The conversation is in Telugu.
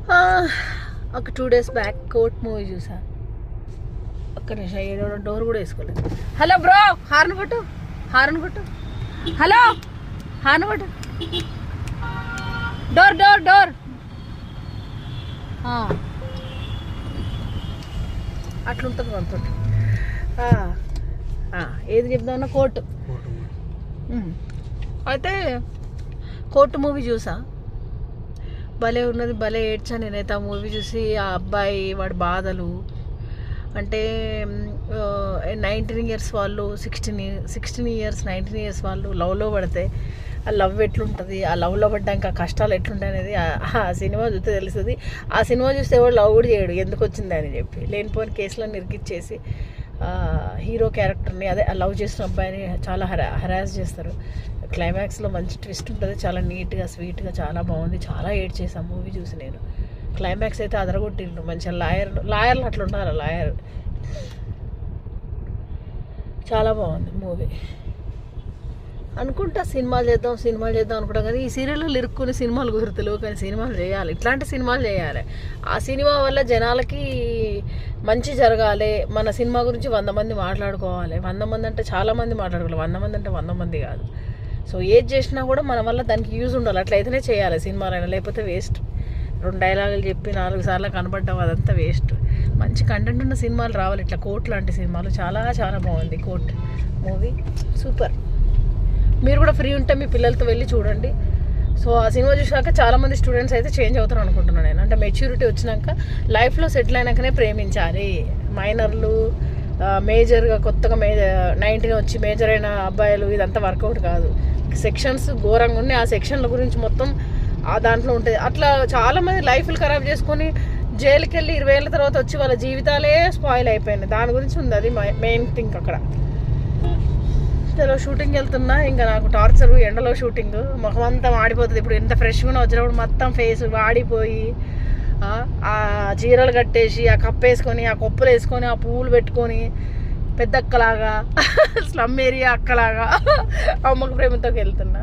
ఒక 2 days బ్యాక్ కోర్ట్ మూవీ చూసా. ఒక్క నిమిషం, ఏదో డోర్ కూడా వేసుకోలేదు. హలో బ్రో, హార్న్ కొట్టు. హలో, హార్న్ కొట్టు. డోర్. అట్లుంటుంది మనతో. ఏది చెప్దామన్నా కోర్టు. అయితే కోర్టు మూవీ చూసా, భలే ఉన్నది, భలే ఏడ్చా నేనైతే ఆ మూవీ చూసి. ఆ అబ్బాయి వాడి బాధలు అంటే 19 years వాళ్ళు 16 years 19 years వాళ్ళు లవ్లో పడితే ఆ లవ్ ఎట్లుంటుంది, ఆ లవ్లో పడ్డాక కష్టాలు ఎట్లుంటాయి అనేది ఆ సినిమా చూస్తే తెలుస్తుంది. ఆ సినిమా చూస్తే ఎవరు లవ్ కూడా చేయడు, ఎందుకు వచ్చింది అని చెప్పి లేనిపోయిన కేసులను ఇరికిచ్చేసి హీరో క్యారెక్టర్ని, అదే లవ్ చేసిన అబ్బాయిని చాలా హరాస్ చేస్తారు. క్లైమాక్స్లో మంచి ట్విస్ట్ ఉంటుంది, చాలా నీట్గా స్వీట్గా చాలా బాగుంది. చాలా ఏడ్ చేసాను మూవీ చూసి నేను. క్లైమాక్స్ అయితే అదరగొట్టిండ్రు మంచిగా. లాయర్లు అట్లా ఉండాలి, లాయర్. చాలా బాగుంది మూవీ. అనుకుంటా సినిమాలు చేద్దాం అనుకుంటాం, కానీ ఈ సీరియల్లో ఇరుక్కుని సినిమాలు కుదురుతలేవు. కానీ సినిమాలు చేయాలి, ఇట్లాంటి సినిమాలు చేయాలి. ఆ సినిమా వల్ల జనాలకి మంచి జరగాలి. మన సినిమా గురించి 100 మంది మాట్లాడుకోవాలి. 100 మంది అంటే చాలా మంది మాట్లాడుకోవాలి, 100 మంది అంటే 100 మంది కాదు. సో ఏది చేసినా కూడా మన వల్ల దానికి యూజ్ ఉండాలి. అట్లయితేనే చేయాలి సినిమాలైనా, లేకపోతే వేస్ట్. 2 డైలాగులు చెప్పి 4 సార్లు కనబడ్డాం, అదంతా వేస్ట్. మంచి కంటెంట్ ఉన్న సినిమాలు రావాలి, ఇట్లా కోర్టు లాంటి సినిమాలు. చాలా చాలా బాగుంది కోర్ట్ మూవీ, సూపర్. మీరు కూడా ఫ్రీ ఉంటే మీ పిల్లలతో వెళ్ళి చూడండి. సో ఆ సినిమా చూసాక చాలామంది స్టూడెంట్స్ అయితే చేంజ్ అవుతారు అనుకుంటున్నాను నేను. అంటే మెచ్యూరిటీ వచ్చినాక, లైఫ్లో సెటిల్ అయినాకనే ప్రేమించాలి. మైనర్లు మేజర్గా కొత్తగా 19 వచ్చి మేజర్ అయిన అబ్బాయిలు ఇదంతా వర్కౌట్ కాదు. సెక్షన్స్ ఘోరంగా ఉన్నాయి, ఆ సెక్షన్ల గురించి మొత్తం ఆ దాంట్లో ఉంటుంది. అట్లా చాలామంది లైఫ్లు ఖరాబ్ చేసుకొని జైలుకి వెళ్ళి 20 ఏళ్ళ తర్వాత వచ్చి వాళ్ళ జీవితాలే స్పాయిల్ అయిపోయినాయి. దాని గురించి ఉంది, అది మెయిన్ థింగ్ అక్కడ. చలో షూటింగ్ వెళ్తున్నా, ఇంకా నాకు టార్చర్ ఎండలో షూటింగ్, ముఖం అంతా వాడిపోతుంది. ఇప్పుడు ఎంత ఫ్రెష్గా వచ్చినప్పుడు మొత్తం ఫేస్ వాడిపోయి, ఆ చీరలు కట్టేసి, ఆ కప్పు వేసుకొని, ఆ కొప్పులు వేసుకొని, ఆ పువ్వులు పెట్టుకొని పెద్ద అక్కలాగా స్లమ్ ఏరియా అక్కలాగా అమ్మకు ప్రేమతో వెళ్తున్నా.